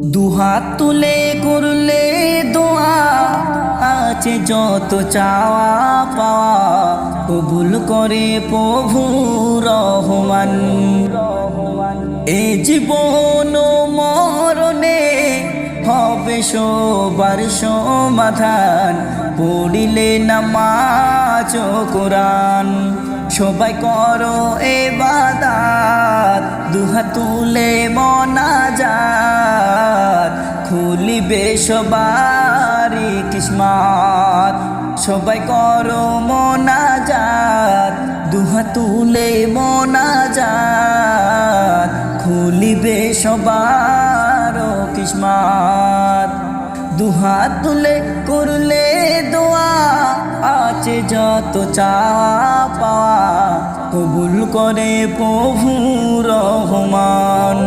দুহাত তুলে করলে দোয়া, আছে যত চাওয়া পাওয়া, কবুল করে প্রভু রহমান। এ জীবন মরণে হবে সবার সমাধান, পড়িলে নামাজ ও কোরআন। সবাই করো ইবাদত, দুহাত তুলে মোনাজাত, খুলিবে সবারই কিসমত। সবাই করো মোনাজাত, দুহাত তুলে মোনাজাত, খুলিবে সবার কিসমত। দুহাত তুলে করলে দোয়া, আছে যত চাওয়া পাওয়া, কবুল করে প্রভু রহমান।